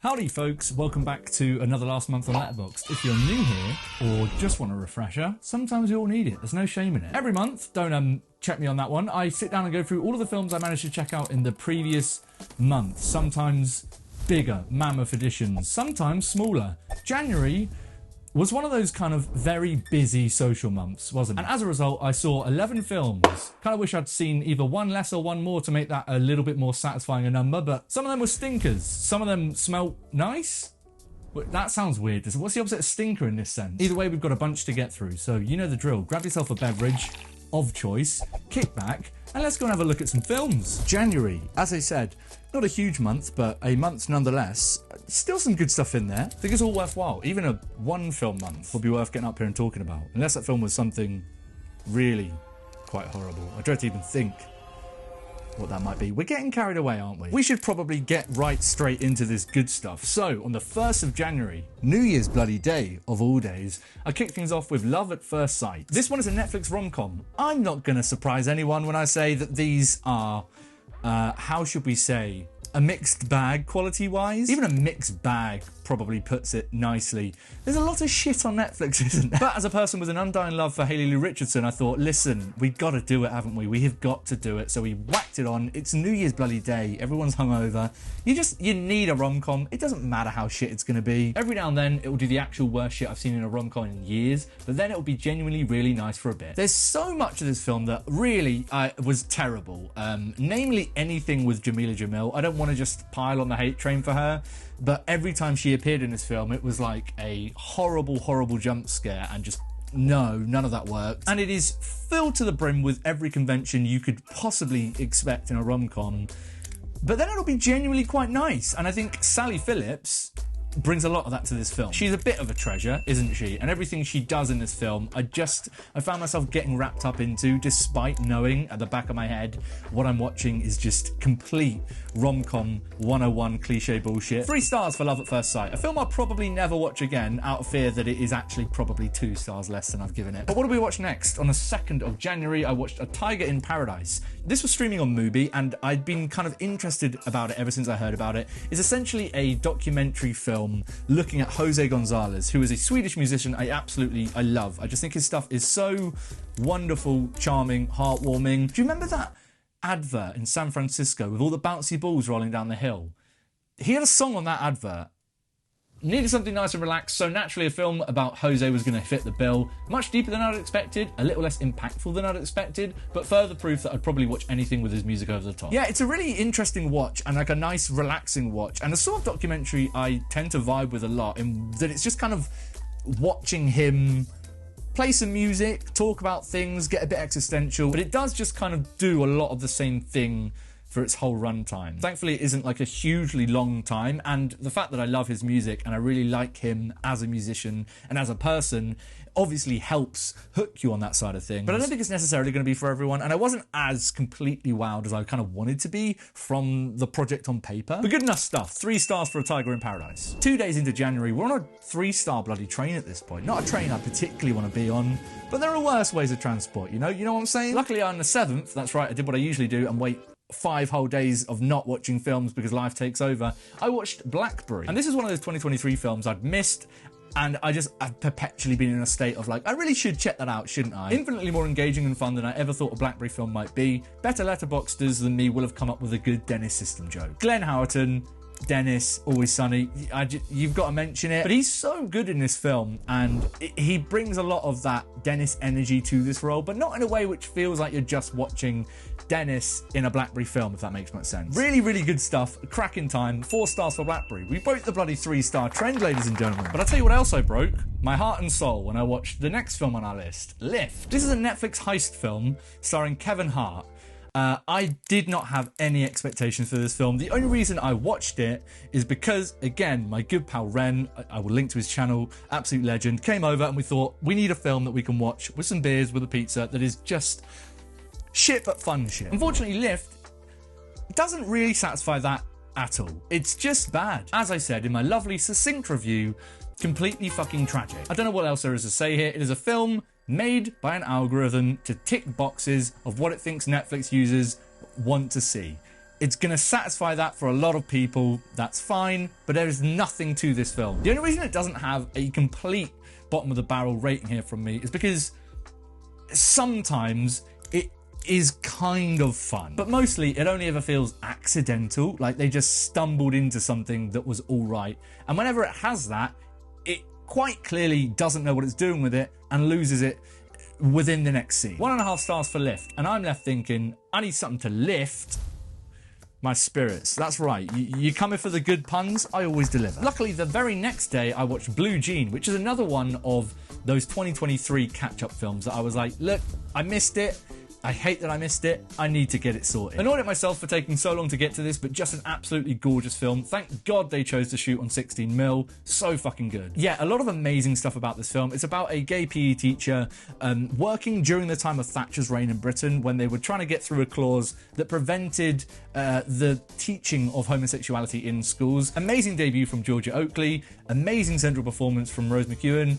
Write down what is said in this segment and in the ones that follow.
Howdy folks, welcome back to another Last Month on Letterboxd. If you're new here, or just want a refresher, sometimes we all need it, there's no shame in it. Every month, don't check me on that one, I sit down and go through all of the films I managed to check out in the previous month. Sometimes bigger, mammoth editions, sometimes smaller. January was one of those kind of very busy social months, wasn't it? And as a result, I saw 11 films. Kind of wish I'd seen either one less or one more to make that a little bit more satisfying a number, but some of them were stinkers. Some of them smelt nice. But that sounds weird. What's the opposite of stinker in this sense? Either way, we've got a bunch to get through, so you know the drill. Grab yourself a beverage of choice, kick back, and let's go and have a look at some films. January, as I said, not a huge month, but a month nonetheless. Still some good stuff in there. I think it's all worthwhile. Even a one film month will be worth getting up here and talking about. Unless that film was something really quite horrible. I dread to even think what that might be. We're getting carried away, aren't we? We should probably get right straight into this good stuff. So, on the 1st of January, New Year's bloody day of all days, I kick things off with Love at First Sight. This one is a Netflix rom-com. I'm not gonna surprise anyone when I say that these are, how should we say, a mixed bag quality-wise. Even a mixed bag probably puts it nicely. There's a lot of shit on Netflix, isn't there? But as a person with an undying love for Haley Lu Richardson, I thought, listen, we've got to do it, haven't we? We have got to do it. So we whacked it on. It's New Year's bloody day. Everyone's hungover. You need a rom-com. It doesn't matter how shit it's going to be. Every now and then, it will do the actual worst shit I've seen in a rom-com in years, but then it will be genuinely really nice for a bit. There's so much of this film that really was terrible. Namely, anything with Jamila Jamil. I don't want to just pile on the hate train for her, but every time she appeared in this film, it was like a horrible, horrible jump scare, and just no, none of that worked. And it is filled to the brim with every convention you could possibly expect in a rom-com, but then it'll be genuinely quite nice. And I think Sally Phillips brings a lot of that to this film. She's a bit of a treasure, isn't she? And everything she does in this film, I found myself getting wrapped up into, despite knowing at the back of my head what I'm watching is just complete rom-com 101 cliche bullshit. 3 stars for Love at First Sight. A film I'll probably never watch again, out of fear that it is actually probably 2 stars less than I've given it. But what do we watch next? On the 2nd of January, I watched A Tiger in Paradise. This was streaming on Mubi, and I'd been kind of interested about it ever since I heard about it. It's essentially a documentary film looking at Jose Gonzalez, who is a Swedish musician I love. I just think his stuff is so wonderful, charming, heartwarming. Do you remember that advert in San Francisco with all the bouncy balls rolling down the hill? He had a song on that advert. Needed something nice and relaxed, so naturally a film about Jose was going to fit the bill. Much deeper than I'd expected, a little less impactful than I'd expected, but further proof that I'd probably watch anything with his music over the top. Yeah, it's a really interesting watch, and like a nice relaxing watch, and a sort of documentary I tend to vibe with a lot, in that it's just kind of watching him play some music, talk about things, get a bit existential, but it does just kind of do a lot of the same thing for its whole runtime. Thankfully, it isn't like a hugely long time, and the fact that I love his music and I really like him as a musician and as a person obviously helps hook you on that side of things. But I don't think it's necessarily going to be for everyone, and I wasn't as completely wowed as I kind of wanted to be from the project on paper. But good enough stuff. 3 stars for A Tiger in Paradise. 2 days into January, we're on a 3-star bloody train at this point. Not a train I particularly want to be on, but there are worse ways of transport, you know what I'm saying? Luckily on the 7th, that's right, I did what I usually do and wait 5 whole days of not watching films because life takes over. I watched Blackberry, and this is one of those 2023 films I'd missed, and I've perpetually been in a state of like, I really should check that out, shouldn't I? Infinitely more engaging and fun than I ever thought a Blackberry film might be. Better Letterboxders than me will have come up with a good Dennis system joke. Glenn Howerton, Dennis, Always Sunny, you've got to mention it. But he's so good in this film, and he brings a lot of that Dennis energy to this role, but not in a way which feels like you're just watching Dennis in a Blackberry film, if that makes much sense. Really, really good stuff. Cracking time. 4 stars for Blackberry. We broke the bloody 3-star trend, ladies and gentlemen. But I'll tell you what else I broke. My heart and soul when I watched the next film on our list, Lift. This is a Netflix heist film starring Kevin Hart. I did not have any expectations for this film. The only reason I watched it is because, again, my good pal Ren, I will link to his channel, absolute legend, came over and we thought, we need a film that we can watch with some beers, with a pizza, that is just shit but fun shit. Unfortunately, Lift doesn't really satisfy that at all. It's just bad. As I said in my lovely succinct review, completely fucking tragic. I don't know what else there is to say here. It is a film made by an algorithm to tick boxes of what it thinks Netflix users want to see. It's going to satisfy that for a lot of people. That's fine, but there is nothing to this film. The only reason it doesn't have a complete bottom of the barrel rating here from me is because sometimes it is kind of fun, but mostly it only ever feels accidental, like they just stumbled into something that was all right. And whenever it has that, it quite clearly doesn't know what it's doing with it and loses it within the next scene. 1.5 stars for Lift, and I'm left thinking, I need something to lift my spirits. That's right, you coming for the good puns, I always deliver. Luckily, the very next day I watched Blue Jean, which is another one of those 2023 catch-up films that I was like, look, I missed it, I hate that I missed it, I need to get it sorted. Annoyed at myself for taking so long to get to this, but just an absolutely gorgeous film. Thank God they chose to shoot on 16mm, so fucking good. Yeah, a lot of amazing stuff about this film. It's about a gay PE teacher working during the time of Thatcher's reign in Britain, when they were trying to get through a clause that prevented the teaching of homosexuality in schools. Amazing debut from Georgia Oakley, amazing central performance from Rose McEwen,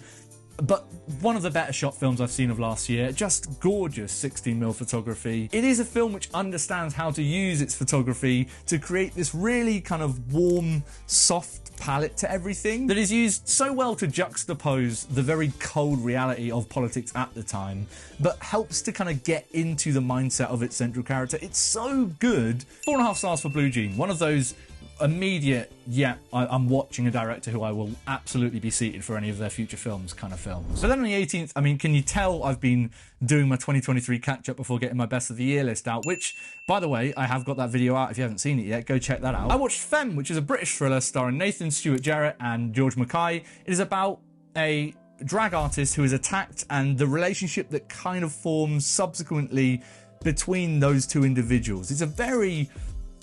but one of the better shot films I've seen of last year. Just gorgeous 16mm photography. It is a film which understands how to use its photography to create this really kind of warm, soft palette to everything that is used so well to juxtapose the very cold reality of politics at the time, but helps to kind of get into the mindset of its central character. It's so good. 4.5 stars for Blue Jean. One of those immediate, yeah, I'm watching a director who I will absolutely be seated for any of their future films kind of films. But then on the 18th, I mean, can you tell I've been doing my 2023 catch-up before getting my best of the year list out, which, by the way, I have got that video out. If you haven't seen it yet, go check that out. I watched Femme, which is a British thriller starring Nathan Stewart Jarrett and George Mackay. It is about a drag artist who is attacked and the relationship that kind of forms subsequently between those two individuals. It's a very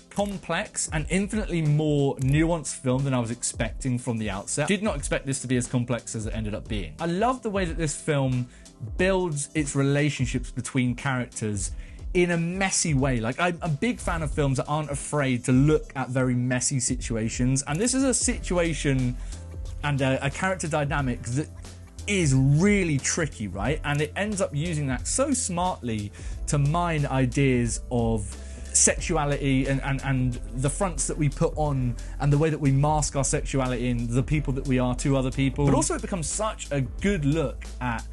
complex and infinitely more nuanced film than I was expecting from the outset. Did not expect this to be as complex as it ended up being. I love the way that this film builds its relationships between characters in a messy way. Like, I'm a big fan of films that aren't afraid to look at very messy situations, and this is a situation and a character dynamic that is really tricky, right? And it ends up using that so smartly to mine ideas of sexuality and the fronts that we put on and the way that we mask our sexuality and the people that we are to other people. But also it becomes such a good look at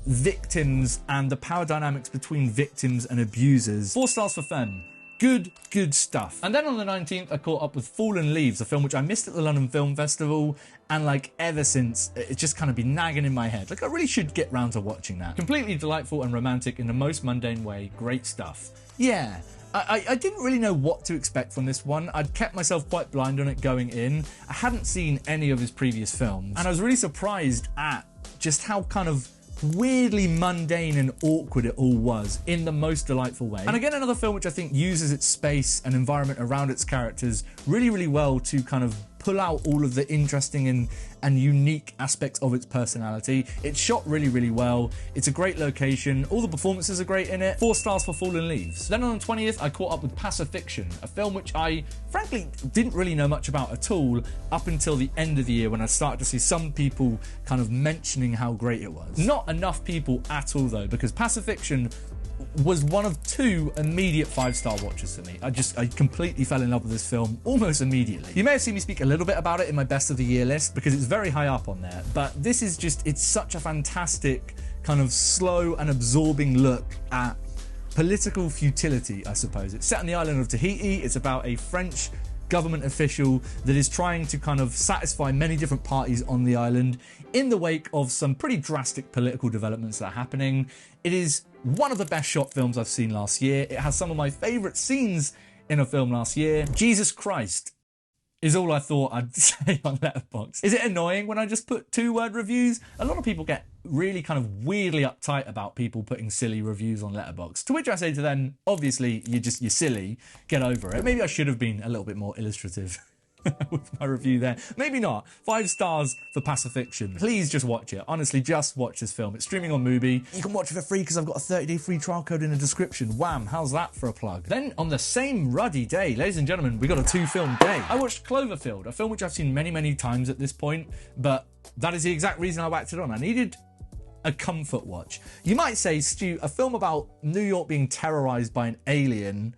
victims and the power dynamics between victims and abusers. 4 stars for Femme. Good stuff. And then on the 19th, I caught up with Fallen Leaves, a film which I missed at the London Film Festival, and like ever since, it's just kind of been nagging in my head. Like, I really should get round to watching that. Completely delightful and romantic in the most mundane way. Great stuff. Yeah. I didn't really know what to expect from this one. I'd kept myself quite blind on it going in. I hadn't seen any of his previous films, and I was really surprised at just how kind of weirdly mundane and awkward it all was in the most delightful way. And again, another film which I think uses its space and environment around its characters really well to kind of pull out all of the interesting and unique aspects of its personality. It's shot really well. It's a great location. All the performances are great in it. 4 stars for Fallen Leaves. Then on the 20th, I caught up with Pacifiction, a film which I frankly didn't really know much about at all up until the end of the year when I started to see some people kind of mentioning how great it was. Not enough people at all though, because Pacifiction was one of 2 immediate 5-star watches for me. I completely fell in love with this film almost immediately. You may have seen me speak a little bit about it in my best of the year list because it's very high up on there, but this is just, it's such a fantastic kind of slow and absorbing look at political futility, I suppose. It's set on the island of Tahiti. It's about a French government official that is trying to kind of satisfy many different parties on the island in the wake of some pretty drastic political developments that are happening. It is one of the best shot films I've seen last year. It has some of my favourite scenes in a film last year. Jesus Christ is all I thought I'd say on Letterboxd. Is it annoying when I just put 2-word reviews? A lot of people get really kind of weirdly uptight about people putting silly reviews on Letterboxd, to which I say to them, obviously you're silly, get over it. Maybe I should have been a little bit more illustrative with my review there. Maybe not. 5 stars for Pacifiction. Please just watch it. Honestly, just watch this film. It's streaming on Mubi. You can watch it for free because I've got a 30-day free trial code in the description. Wham, how's that for a plug? Then on the same ruddy day, ladies and gentlemen, we got a 2-film day. I watched Cloverfield, a film which I've seen many times at this point, but that is the exact reason I whacked it on. I needed a comfort watch. You might say, Stu, a film about New York being terrorized by an alien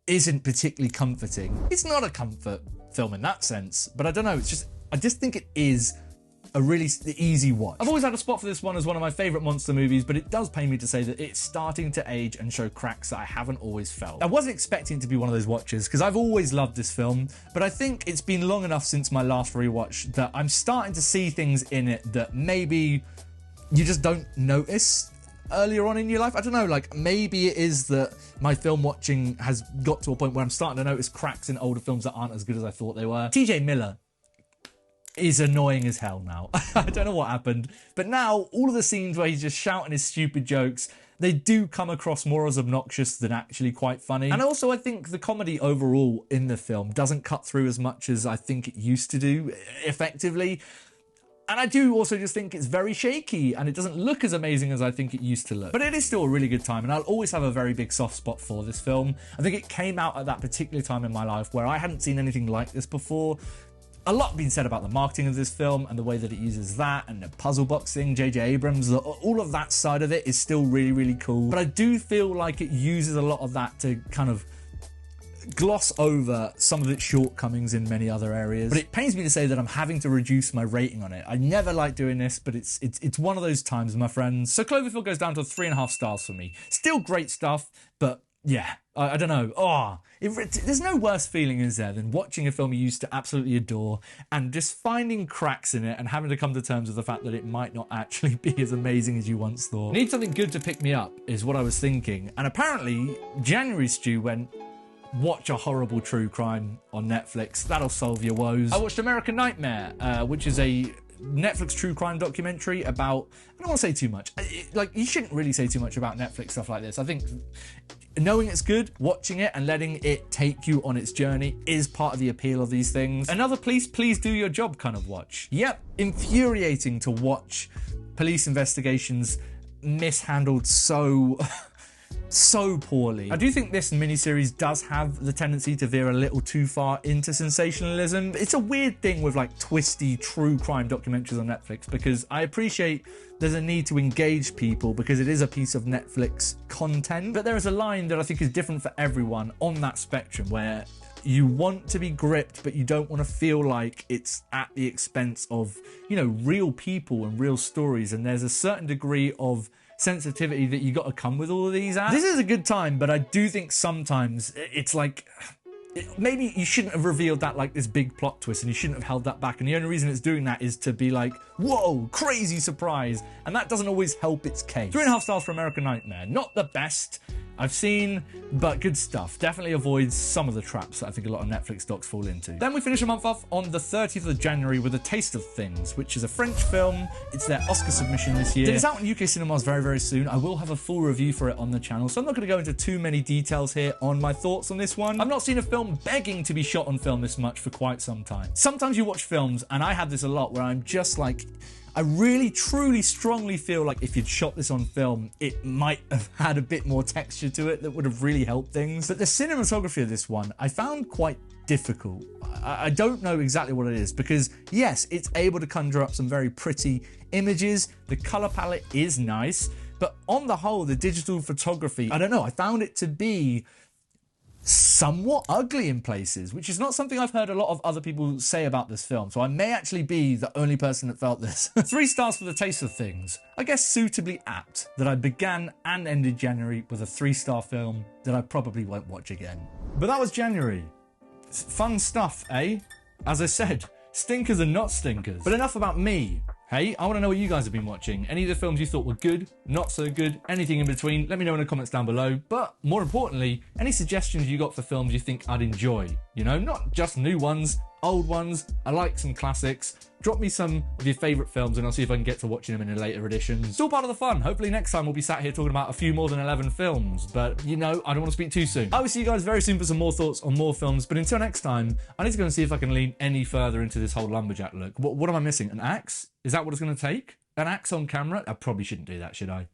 isn't particularly comforting. It's not a comfort film in that sense, but I don't know, I just think it is a really easy watch. I've always had a spot for this one as one of my favourite monster movies, but it does pain me to say that it's starting to age and show cracks that I haven't always felt. I wasn't expecting it to be one of those watches, because I've always loved this film, but I think it's been long enough since my last rewatch that I'm starting to see things in it that maybe you just don't notice earlier on in your life. I don't know, like maybe it is that my film watching has got to a point where I'm starting to notice cracks in older films that aren't as good as I thought they were. TJ Miller is annoying as hell now. I don't know what happened, but now all of the scenes where he's just shouting his stupid jokes, they do come across more as obnoxious than actually quite funny. And also I think the comedy overall in the film doesn't cut through as much as I think it used to do effectively. And I do also just think it's very shaky and it doesn't look as amazing as I think it used to look. But it is still a really good time, and I'll always have a very big soft spot for this film. I think it came out at that particular time in my life where I hadn't seen anything like this before. A lot been said about the marketing of this film and the way that it uses that and the puzzle box thing, J.J. Abrams, all of that side of it is still really, really cool. But I do feel like it uses a lot of that to kind of gloss over some of its shortcomings in many other areas. But it pains me to say that I'm having to reduce my rating on it. I never like doing this, but it's one of those times, my friends. So Cloverfield goes down to 3.5 stars for me. Still great stuff, but yeah, I don't know. There's no worse feeling, is there, than watching a film you used to absolutely adore and just finding cracks in it and having to come to terms with the fact that it might not actually be as amazing as you once thought. Need something good to pick me up is what I was thinking. And apparently, January Stu went, watch a horrible true crime on Netflix. That'll solve your woes. I watched American Nightmare, which is a Netflix true crime documentary about, I don't want to say too much. You shouldn't really say too much about Netflix stuff like this. I think knowing it's good, watching it and letting it take you on its journey is part of the appeal of these things. Another please do your job kind of watch. Yep, infuriating to watch police investigations mishandled so poorly. I do think this miniseries does have the tendency to veer a little too far into sensationalism. It's a weird thing with like twisty true crime documentaries on Netflix, because I appreciate there's a need to engage people because it is a piece of Netflix content, but there is a line that I think is different for everyone on that spectrum where you want to be gripped, but you don't want to feel like it's at the expense of, you know, real people and real stories. And there's a certain degree of sensitivity that you got to come with all of these at. This is a good time, but I do think sometimes it's like, maybe you shouldn't have revealed that like this big plot twist, and you shouldn't have held that back, and the only reason it's doing that is to be like, whoa, crazy surprise, and that doesn't always help its case. 3.5 stars for American Nightmare. Not the best I've seen, but good stuff. Definitely avoids some of the traps that I think a lot of Netflix docs fall into. Then we finish a month off on the 30th of January with A Taste of Things, which is a French film. It's their Oscar submission this year. It's out in UK cinemas very, very soon. I will have a full review for it on the channel, so I'm not going to go into too many details here on my thoughts on this one. I've not seen a film begging to be shot on film this much for quite some time. Sometimes you watch films, and I have this a lot, where I'm just like, I really, truly, strongly feel like if you'd shot this on film, it might have had a bit more texture to it that would have really helped things. But the cinematography of this one, I found quite difficult. I don't know exactly what it is, because yes, it's able to conjure up some very pretty images. The color palette is nice, but on the whole, the digital photography, I don't know, I found it to be somewhat ugly in places, which is not something I've heard a lot of other people say about this film, so I may actually be the only person that felt this. 3 stars for The Taste of Things. I guess suitably apt that I began and ended January with a 3-star film that I probably won't watch again. But that was January. Fun stuff, eh? As I said, stinkers and not stinkers. But enough about me. Hey, I want to know what you guys have been watching. Any of the films you thought were good, not so good, anything in between, let me know in the comments down below. But more importantly, any suggestions you got for films you think I'd enjoy. You know, not just new ones, old ones. I like some classics. Drop me some of your favourite films and I'll see if I can get to watching them in a later edition. Still part of the fun. Hopefully next time we'll be sat here talking about a few more than 11 films. But, you know, I don't want to speak too soon. I will see you guys very soon for some more thoughts on more films. But until next time, I need to go and see if I can lean any further into this whole lumberjack look. What am I missing? An axe? Is that what it's going to take? An axe on camera? I probably shouldn't do that, should I?